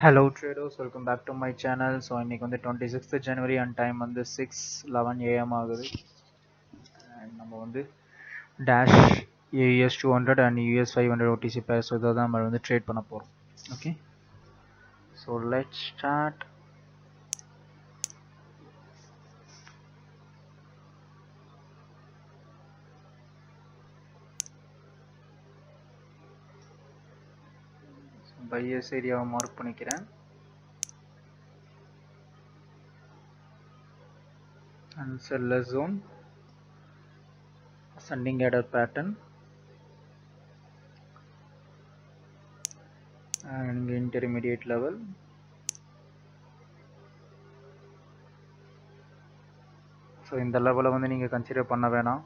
Hello traders, welcome back to my channel. So இன்னைக்கு வந்து 26th January and time வந்து 6:11 AM ஆகுது. And நம்ம வந்து Dash AES 200 and US 500 OTC pairs இதை தான் நம்ம வந்து ட்ரேட் பண்ண போறோம். Okay. So let's start. Buyers ஏரியாவை மார்க் பண்ணிக்கிறேன். And seller zone. Ascending adder pattern. And intermediate level. So இந்த லெவலை வந்து நீங்கள் கன்சிடர் பண்ண வேணாம்.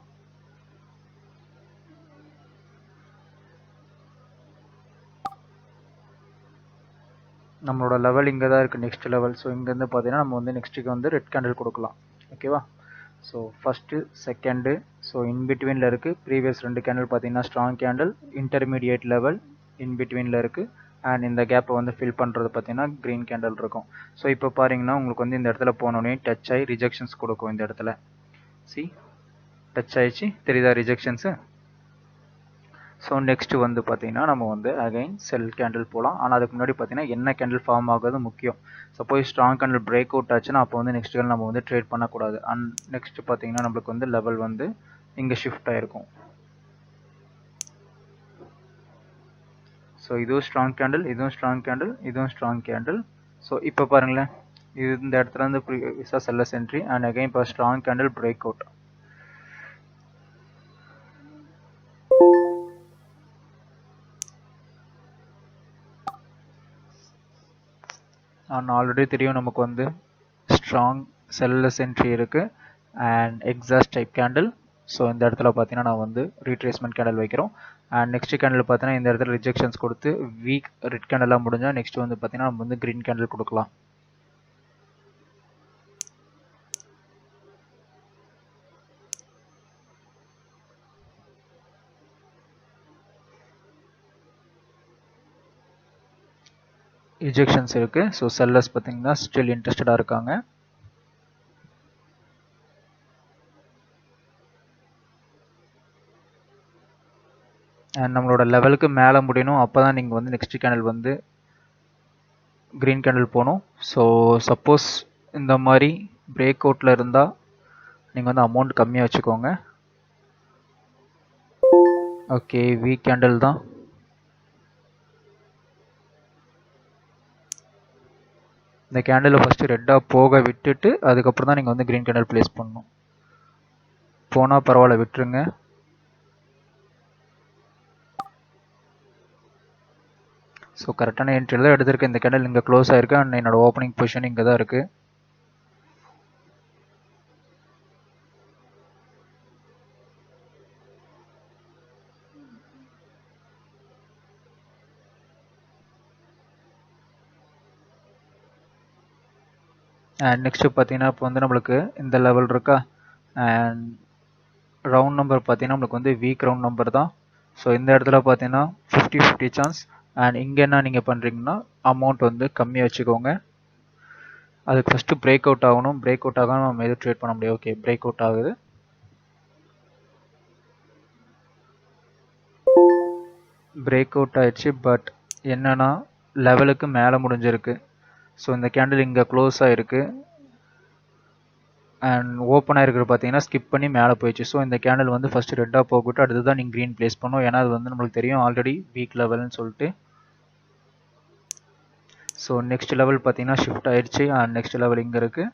நம்மளோட லெவல் இங்கே தான் இருக்குது, நெக்ஸ்ட் லெவல். ஸோ இங்கேருந்து பார்த்தீங்கன்னா நம்ம வந்து நெக்ஸ்ட்டுக்கு வந்து ரெட் கேண்டில் கொடுக்கலாம். ஓகேவா? ஸோ ஃபஸ்ட்டு செகண்டு, ஸோ இன்பிட்வீனில் இருக்குது. ப்ரீவியஸ் ரெண்டு கேண்டில் பார்த்தீங்கன்னா ஸ்ட்ராங் கேண்டில், இன்டர்மீடியேட் லெவல் இன்பிட்வீனில் இருக்குது. அண்ட் இந்த கேப்பை வந்து ஃபில் பண்ணுறது பார்த்தீங்கன்னா க்ரீன் கேண்டில் இருக்கும். ஸோ இப்போ பாருங்கன்னா உங்களுக்கு வந்து இந்த இடத்துல போனோடனே டச் ஆகி ரிஜெக்ஷன்ஸ் கொடுக்கும். இந்த இடத்துல சி டச் ஆகிடுச்சு, தெரியுதா ரிஜெக்ஷன்ஸு? ஸோ நெக்ஸ்ட் வந்து பார்த்தீங்கன்னா நம்ம வந்து அகைன் செல் கேண்டில் போகலாம். ஆனால் அதுக்கு முன்னாடி பார்த்தீங்கன்னா என்ன கேண்டில் ஃபார்ம் ஆகுது முக்கியம். Suppose strong candle break out ஆச்சுன்னா அப்போ வந்து நெக்ஸ்ட் கேண்டில் நம்ம வந்து ட்ரேட் பண்ணக்கூடாது. அண்ட் நெக்ஸ்ட் பார்த்தீங்கன்னா நம்மளுக்கு வந்து லெவல் வந்து இங்கே ஷிஃப்ட் ஆகிருக்கும். ஸோ இதுவும் ஸ்ட்ராங் கேண்டில், இதுவும் ஸ்ட்ராங் கேண்டில், இதுவும் ஸ்ட்ராங் கேண்டில். ஸோ இப்போ பாருங்களேன், இது இந்த இடத்துல இருந்து ப்ரீவியஸாக செல்லர்ஸ் என்ட்ரி அண்ட் அகைன் இப்போ strong candle break out. And already தெரியும் நமக்கு வந்து ஸ்ட்ராங் செல்லர்ஸ் என்ட்ரி இருக்குது and exhaust type candle. So இந்த இடத்துல பார்த்தீங்கன்னா நான் வந்து ரீட்ரேஸ்மெண்ட் கேண்டில் வைக்கிறோம். அண்ட் நெக்ஸ்ட் கேண்டில் பார்த்தீங்கன்னா இந்த இடத்துல ரிஜெக்ஷன்ஸ் கொடுத்து வீக் ரெட் கேண்டலாக முடிஞ்சால் நெக்ஸ்ட் வந்து பார்த்தீங்கன்னா நம்ம வந்து க்ரீன் கேண்டில் கொடுக்கலாம். ரிஜெக்ஷன்ஸ் இருக்குது. ஸோ செல்லர்ஸ் பார்த்தீங்கன்னா ஸ்டில் இன்ட்ரெஸ்டடாக இருக்காங்க. அண்ட் நம்மளோட லெவலுக்கு மேலே முடியணும், அப்போ தான் நீங்கள் வந்து நெக்ஸ்ட் கேண்டில் வந்து க்ரீன் கேண்டில் போகணும். ஸோ சப்போஸ் இந்த மாதிரி பிரேக் அவுட்டில் இருந்தால் நீங்கள் வந்து அமௌண்ட் கம்மியாக வச்சுக்கோங்க. ஓகே, வீக் கேண்டில் தான். இந்த கேண்டில் ஃபஸ்ட்டு ரெட்டாக போக விட்டுட்டு அதுக்கப்புறம் தான் நீங்கள் வந்து க்ரீன் கேண்டில் ப்ளேஸ் பண்ணணும். போனால் பரவாயில்ல, விட்டுருங்க. ஸோ கரெக்டான என்ட்ரியில் தான் எடுத்திருக்கேன். இந்த கேண்டில் இங்கே க்ளோஸ் ஆகிருக்கு அண்ட் என்னோட ஓப்பனிங் பொசிஷன் இங்கே தான் இருக்குது. அண்ட் நெக்ஸ்ட்டு பார்த்தீங்கன்னா இப்போ வந்து நம்மளுக்கு இந்த லெவல் இருக்கா, அண்ட் ரவுண்ட் நம்பர் பார்த்தீங்கன்னா நம்மளுக்கு வந்து வீக் ரவுண்ட் நம்பர் தான். ஸோ இந்த இடத்துல பார்த்தீங்கன்னா 50-50 சான்ஸ். அண்ட் இங்கே என்ன நீங்கள் பண்ணுறீங்கன்னா அமௌண்ட் வந்து கம்மியாக வச்சுக்கோங்க. அதுக்கு ஃபஸ்ட்டு பிரேக் அவுட் ஆகணும். பிரேக் அவுட் ஆகாமல் நம்ம எதுவும் ட்ரேட் பண்ண முடியாது. ஓகே, பிரேக் அவுட் ஆகுது. பிரேக் அவுட் ஆயிடுச்சு. பட் என்னன்னா லெவலுக்கு மேலே முடிஞ்சிருக்கு. ஸோ இந்த கேண்டில் இங்கே க்ளோஸ் ஆகிருக்கு அண்ட் ஓப்பன் ஆகிருக்கிறது பார்த்தீங்கன்னா ஸ்கிப் பண்ணி மேலே போயிடுச்சு. ஸோ இந்த கேண்டில் வந்து ஃபஸ்ட்டு ரெட்டாக போகட்டும், அடுத்து தான் நீங்கள் க்ரீன் ப்ளேஸ் பண்ணணும். ஏன்னா அது வந்து நம்மளுக்கு தெரியும் ஆல்ரெடி வீக் லெவல்னு சொல்லிட்டு. ஸோ நெக்ஸ்ட் லெவல் பார்த்தீங்கன்னா ஷிஃப்ட் ஆயிடுச்சு அண்ட் நெக்ஸ்ட் லெவல் இங்கே இருக்குது.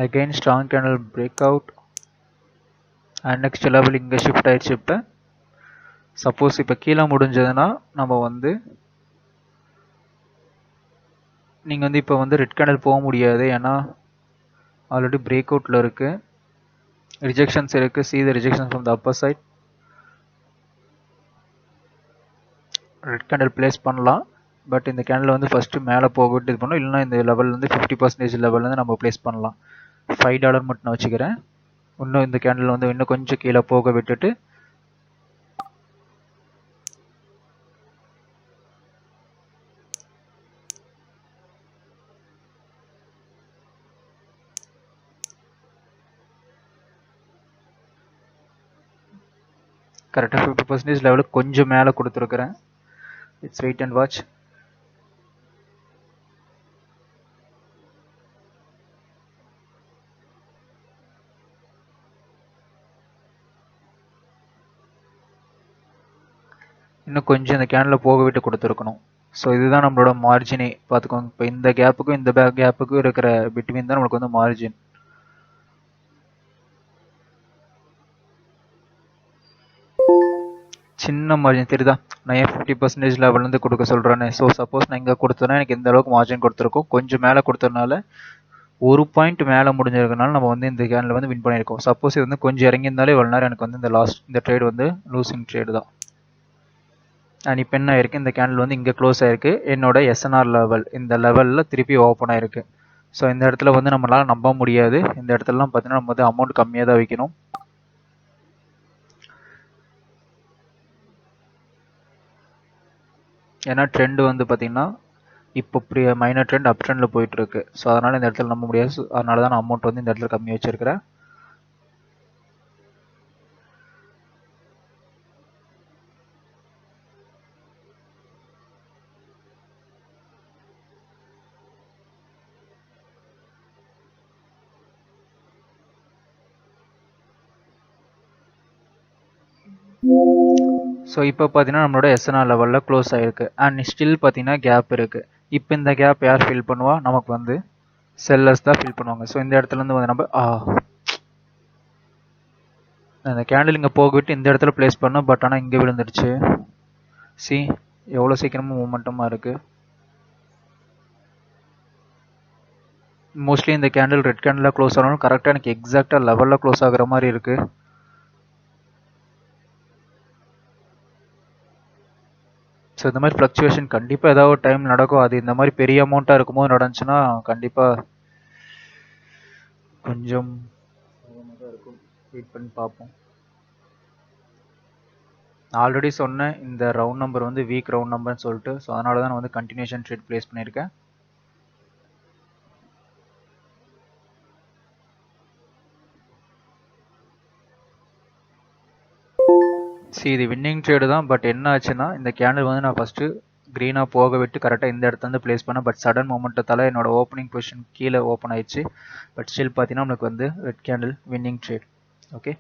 Again strong candle break out and next level இங்கே ஷிஃப்ட் ஆயிடுச்சு. இப்போ சப்போஸ் இப்போ கீழே முடிஞ்சதுன்னா நம்ம வந்து நீங்கள் வந்து இப்போ வந்து ரெட் கேண்டில் போக முடியாது. ஏன்னா ஆல்ரெடி பிரேக் அவுட்டில் இருக்குது, ரிஜெக்ஷன்ஸ் இருக்குது. see the rejection from the upper side. Red candle place பண்ணலாம். பட் இந்த கேண்டில் வந்து ஃபஸ்ட்டு மேலே போகவிட்டு இது பண்ணோம், இல்லைனா இந்த லெவல் வந்து 50% லெவல் வந்து நம்ம ப்ளேஸ் பண்ணலாம். $5 மட்டும் நான் வச்சுக்கிறேன். இன்னும் இந்த கேண்டில் வந்து இன்னும் கொஞ்சம் கீழே போக விட்டுட்டு கரெக்டாக 50% லெவலுக்கு கொஞ்சம் மேலே கொடுத்துருக்குறேன். It's wait and watch. இன்னும் கொஞ்சம் இந்த கேண்டில் போக விட்டு கொடுத்துருக்கணும். ஸோ இதுதான் நம்மளோட மார்ஜினே பார்த்துக்கோங்க. இப்போ இந்த கேப்புக்கும் இந்த கேப்புக்கும் இருக்கிற பிட்வீன் தான் நம்மளுக்கு வந்து மார்ஜின். சின்ன மார்ஜின் தெரியுதா? நான் ஏன் 50% லெவல்லேருந்து கொடுக்க சொல்கிறேன்னு. ஸோ சப்போஸ் நான் இங்கே கொடுத்தேன்னா எனக்கு எந்த அளவுக்கு மார்ஜின் கொடுத்துருக்கோம், கொஞ்சம் மேலே கொடுத்ததுனால ஒரு பாயிண்ட் மேலே முடிஞ்சிருக்கனால நம்ம வந்து இந்த கேண்டில் வந்து வின் பண்ணியிருக்கோம். சப்போஸ் இது வந்து கொஞ்சம் இறங்கியிருந்தாலே இவ்வளோ நேரம் எனக்கு வந்து இந்த ட்ரேட் வந்து லூசிங் ட்ரேடு தான். அண்ட் இப்போ என்ன ஆயிருக்கு, இந்த கேண்டில் வந்து இங்கே க்ளோஸ் ஆயிருக்கு. என்னோட எஸ்என்ஆர் லெவல் இந்த லெவலில் திருப்பி ஓப்பன் ஆயிருக்கு. ஸோ இந்த இடத்துல வந்து நம்மளால் நம்ப முடியாது. இந்த இடத்துலலாம் பார்த்தீங்கன்னா நம்ம வந்து அமௌண்ட் கம்மியாக தான் வைக்கணும். ஏன்னா ட்ரெண்ட் வந்து பார்த்தீங்கன்னா இப்போ மைனர் ட்ரெண்ட் அப் ட்ரெண்டில் போயிட்டு இருக்கு. ஸோ அதனால் இந்த இடத்துல நம்ப முடியாது. அதனால தான் நான் அமௌண்ட் வந்து இந்த இடத்துல கம்மி வச்சிருக்கிறேன். ஸோ இப்போ பார்த்தீங்கன்னா நம்மளோட எஸ்என்ஆர் லெவலில் க்ளோஸ் ஆகிருக்கு. அண்ட் ஸ்டில் பார்த்தீங்கன்னா கேப் இருக்குது. இப்போ இந்த கேப் யார் ஃபில் பண்ணுவா? நமக்கு வந்து செல்லர்ஸ் தான் ஃபில் பண்ணுவாங்க. ஸோ இந்த இடத்துலேருந்து வந்து நம்ம அந்த கேண்டில் இங்கே போகவிட்டு இந்த இடத்துல ப்ளேஸ் பண்ணோம். பட் ஆனால் இங்கே விழுந்துடுச்சு. சி எவ்வளோ சீக்கிரமாக மூமெண்டமாக இருக்குது. மோஸ்ட்லி இந்த கேண்டில் ரெட் கேண்டில் க்ளோஸ் ஆனாலும் கரெக்டாக எனக்கு எக்ஸாக்டாக லெவலில் க்ளோஸ் ஆகிற மாதிரி இருக்குது. ஸோ இந்த மாதிரி ஃப்ளக்சுவேஷன் கண்டிப்பாக ஏதாவது ஒரு டைம் நடக்கும். அது இந்த மாதிரி பெரிய அமௌண்ட்டாக இருக்கும்போது நடந்துச்சுன்னா கண்டிப்பாக கொஞ்சம் இருக்கும். வெயிட் பண்ணி பார்ப்போம். ஆல்ரெடி சொன்னேன் இந்த ரவுண்ட் நம்பர் வந்து வீக் ரவுண்ட் நம்பர்னு சொல்லிட்டு. ஸோ அதனால தான் நான் வந்து கண்டினியூஷன் ட்ரேட் ப்ளேஸ் பண்ணியிருக்கேன். சரி இது வின்னிங் ட்ரேடு தான். பட் என்ன ஆச்சுன்னா இந்த கேண்டில் வந்து நான் ஃபஸ்ட்டு க்ரீனாக போக விட்டு கரெக்டாக இந்த இடத்துல வந்து ப்ளேஸ் பண்ணேன். பட் சடன் மொமெண்டத்தால் என்னோட ஓப்பனிங் பொசிஷன் கீழே ஓப்பன் ஆயிடுச்சு. பட் ஸ்டில் பார்த்தீங்கன்னா நம்மளுக்கு வந்து red candle winning trade. Okay,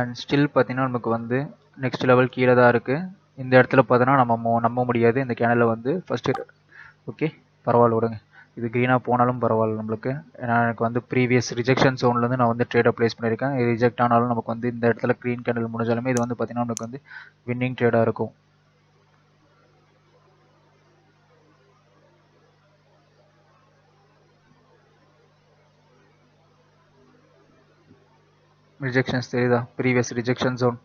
and still பார்த்தீங்கன்னா நமக்கு வந்து நெக்ஸ்ட் லெவல் கீழே தான் இருக்குது. இந்த இடத்துல பார்த்தோன்னா நம்ம நம்ப முடியாது இந்த கேண்டில் வந்து ஃபஸ்ட்டு. ஓகே பரவாயில்ல விடுங்க, இது க்ரீனாக போனாலும் பரவாயில்ல நம்மளுக்கு. ஏன்னா எனக்கு வந்து ப்ரீவியஸ் ரிஜெக்ஷன் ஜோன்லேருந்து நான் வந்து ட்ரேடை ப்ளேஸ் பண்ணியிருக்கேன். இது ரிஜெக்ட் ஆனாலும் நமக்கு வந்து இந்த இடத்துல க்ரீன் கேண்டில் முடிஞ்சாலுமே இது வந்து பார்த்தீங்கன்னா நமக்கு வந்து வின்னிங் ட்ரேடாக இருக்கும். ரிஜெக்ஷன்ஸ் தெரியுதா? Previous rejection zone.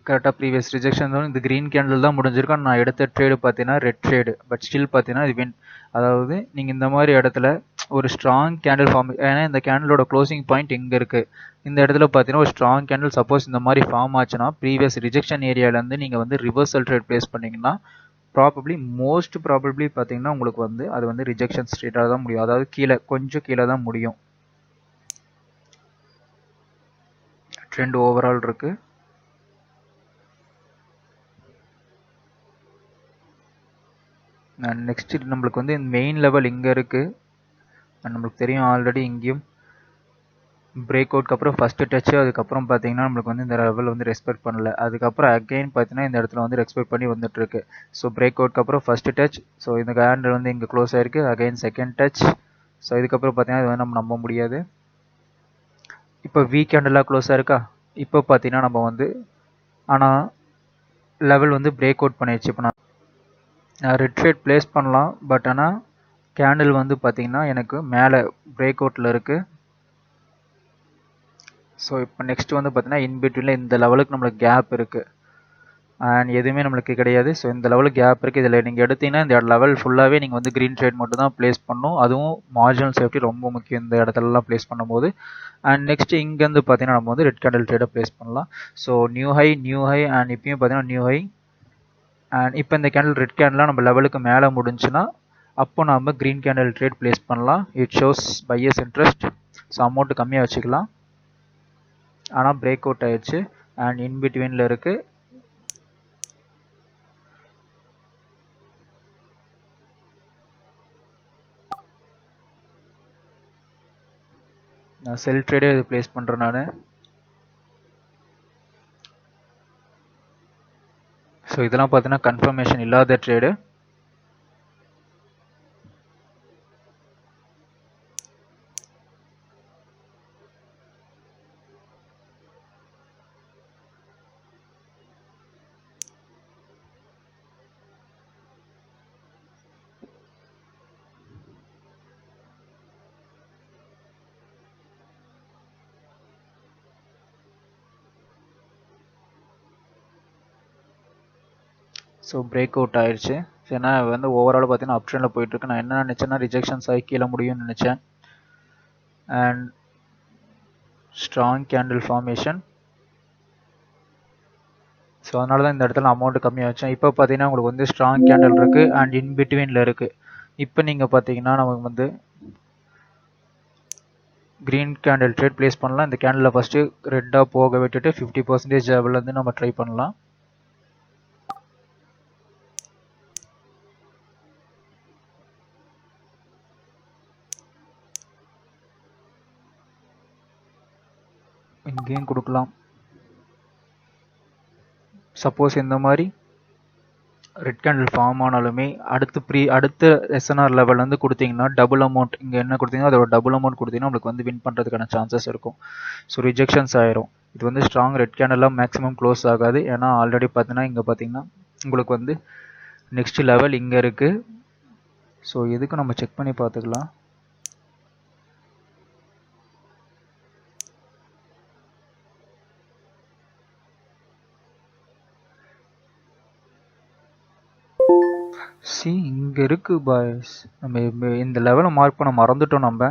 கரெக்டாக ப்ரீவியஸ் ரிஜெக்ஷன் ஜோன் இந்த க்ரீன் கேண்டில் தான் முடிஞ்சிருக்கும். நான் எடுத்த ட்ரேடு பார்த்தீங்கன்னா ரெட் ட்ரேடு. பட் ஸ்டில் பார்த்தீங்கன்னா இது வின். அதாவது நீங்கள் இந்த மாதிரி இடத்துல ஒரு ஸ்ட்ராங் கேண்டில் ஃபார்ம், ஏன்னா இந்த கேண்டிலோட க்ளோசிங் பாயிண்ட் இங்கே இருக்குது. இந்த இடத்துல பார்த்தீங்கன்னா ஒரு ஸ்ட்ராங் கேண்டில் சப்போஸ் இந்த மாதிரி ஃபார்ம் ஆச்சுன்னா ப்ரீவியஸ் ரிஜெக்ஷன் ஏரியாவிலேருந்து நீங்கள் வந்து ரிவர்சல் ட்ரேட் ப்ளேஸ் பண்ணிங்கன்னா மோஸ்ட் ப்ராபப்ளி பார்த்தீங்கன்னா உங்களுக்கு வந்து அது வந்து ரிஜெக்ஷன் ஸ்ட்ரேட்டாக தான் முடியும். அதாவது கீழே கொஞ்சம் கீழே தான் முடியும். ட்ரெண்ட் ஓவரால் இருக்குது. நெக்ஸ்ட் நம்மளுக்கு வந்து மெயின் லெவல் இங்கே இருக்குது. நம்மளுக்கு தெரியும் ஆல்ரெடி இங்கேயும் பிரேக் அவுட்க்கு அப்புறம் ஃபஸ்ட்டு டச்சு. அதுக்கப்புறம் பார்த்தீங்கன்னா நம்மளுக்கு வந்து இந்த லெவல் வந்து ரெஸ்பெக்ட் பண்ணல. அதுக்கப்புறம் அகைன் பார்த்தீங்கன்னா இந்த இடத்துல வந்து ரெஸ்பெக்ட் பண்ணி வந்துட்டுருக்கு. ஸோ பிரேக் அவுட்க்கு அப்புறம் ஃபஸ்ட்டு டச். ஸோ இந்த கேண்டில் வந்து இங்கே க்ளோஸ் ஆயிருக்கு. Again second touch. ஸோ இதுக்கப்புறம் பார்த்தீங்கன்னா இது வந்து நம்ம நம்ப முடியாது. இப்போ வீக் கேண்டெல்லாம் க்ளோஸ் ஆயிருக்கா. இப்போ பார்த்தீங்கன்னா நம்ம வந்து ஆனால் லெவல் வந்து பிரேக் அவுட் பண்ணிடுச்சு. இப்போ நான் ரெட் ட்ரேட் ப்ளேஸ் பண்ணலாம், பட் ஆனால் கேண்டில் வந்து பார்த்தீங்கன்னா எனக்கு மேலே பிரேக் அவுட்டில் இருக்குது. ஸோ இப்போ நெக்ஸ்ட் வந்து பார்த்தீங்கன்னா இன்பிட்வீனில் இந்த லெவலுக்கு நம்மளுக்கு கேப் இருக்குது அண்ட் எதுவுமே நம்மளுக்கு கிடையாது. ஸோ இந்த லெவலுக்கு கேப் இருக்குது. இதில் நீங்கள் எடுத்தீங்கன்னா இந்த லெவல் ஃபுல்லாகவே நீங்கள் வந்து க்ரீன் ட்ரேட் மட்டும் தான் ப்ளேஸ் பண்ணணும். அதுவும் மார்ஜினல் சேஃப்டி ரொம்ப முக்கியம் இந்த இடத்துலலாம் ப்ளேஸ் பண்ணும்போது. அண்ட் நெக்ஸ்ட் இங்கேருந்து பார்த்தீங்கன்னா நம்ம வந்து ரெட் கேண்டில் ட்ரேடை ப்ளேஸ் பண்ணலாம். ஸோ நியூ ஹை அண்ட் இப்பயும் பார்த்தீங்கன்னா நியூ ஹை அண்ட் இப்போ இந்த கேண்டில் ரெட் கேண்டிலாக நம்ம லெவலுக்கு மேலே முடிஞ்சுன்னா அப்போ நம்ம க்ரீன் கேண்டில் ட்ரேட் ப்ளேஸ் பண்ணலாம். It shows buyers interest. So amount கம்மியாக வச்சுக்கலாம். ஆனால் பிரேக் அவுட் ஆயிடுச்சு அண்ட் இன்பிட்வீனில் இருக்குது. நான் செல் ட்ரேடே இது ப்ளேஸ் பண்ணுறேன் நான். ஸோ இதெல்லாம் பார்த்தீங்கன்னா கன்ஃபர்மேஷன் இல்லாத ட்ரேடு. ஸோ பிரேக் அவுட் ஆயிடுச்சு. ஏன்னா வந்து ஓவரால் பார்த்தீங்கன்னா ஆப்ஷனில் போயிட்டுருக்கு. நான் என்ன நினச்சேன்னா ரிஜெக்ஷன்ஸ் ஆகி கீழே முடியும்னு நினச்சேன். And strong candle formation. So அதனால தான் இந்த இடத்துல அமௌண்ட் கம்மியாக வச்சேன். இப்போ பார்த்தீங்கன்னா உங்களுக்கு வந்து ஸ்ட்ராங் கேண்டில் இருக்குது அண்ட் இன்பிட்வீனில் இருக்குது. இப்போ நீங்கள் பார்த்தீங்கன்னா நமக்கு வந்து க்ரீன் கேண்டில் ட்ரேட் ப்ளேஸ் பண்ணலாம். இந்த கேண்டில் ஃபஸ்ட்டு ரெட்டாக போக விட்டுட்டு 50% லெவல்லேருந்து நம்ம ட்ரை பண்ணலாம். இங்கேயும் கொடுக்கலாம். சப்போஸ் இந்த மாதிரி ரெட் கேண்டில் ஃபார்ம் ஆனாலுமே அடுத்த எஸ்என்ஆர் லெவல் வந்து கொடுத்தீங்கன்னா டபுள் அமௌண்ட் இங்கே என்ன கொடுத்தீங்கன்னா அதோட டபுள் அமௌண்ட் கொடுத்தீங்கன்னா உங்களுக்கு வந்து வின் பண்ணுறதுக்கான சான்சஸ் இருக்கும். ஸோ ரிஜெக்ஷன்ஸ் ஆயிரும். இது வந்து ஸ்ட்ராங் ரெட் கேண்டெல்லாம் மேக்ஸிமம் க்ளோஸ் ஆகாது. ஏன்னா ஆல்ரெடி பார்த்தீங்கன்னா இங்கே பார்த்தீங்கன்னா உங்களுக்கு வந்து நெக்ஸ்ட் லெவல் இங்கே இருக்குது. ஸோ எதுக்கு நம்ம செக் பண்ணி பார்த்துக்கலாம். இங்கே இருக்கு பாய்ஸ். நம்ம இந்த லெவலை மார்க் பண்ண மறந்துட்டோம் நம்ம.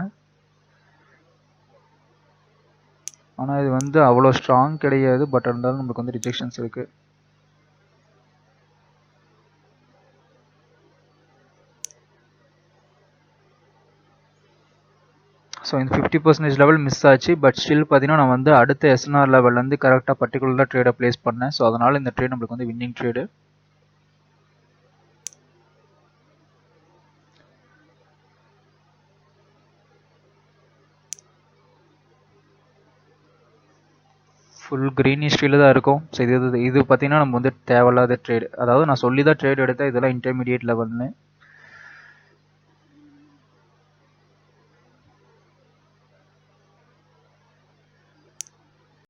ஆனால் இது வந்து அவ்வளோ ஸ்ட்ராங் கிடையாது. பட் இருந்தாலும் நம்மளுக்கு வந்து ரிஜெக்ஷன்ஸ் இருக்குது. ஸோ இந்த 50% லெவல் மிஸ் ஆச்சு. பட் ஸ்டில் பார்த்தீங்கன்னா நான் வந்து அடுத்த எஸ்என்ஆர் லெவல்லேருந்து கரெக்டாக பர்டிகுலராக ட்ரேடை ப்ளேஸ் பண்ணேன். ஸோ அதனால் இந்த ட்ரேட் நம்மளுக்கு வந்து வின்னிங் ட்ரேடு. ஃபுல் க்ரீன் ஹிஸ்ட்ரியில் தான் இருக்கும். ஸோ இது பார்த்தீங்கன்னா நம்ம வந்து தேவையில்லாத ட்ரேடு. அதாவது நான் சொல்லி தான் ட்ரேட் எடுத்தேன். இதெல்லாம் இன்டர்மீடியேட் லெவல்னு.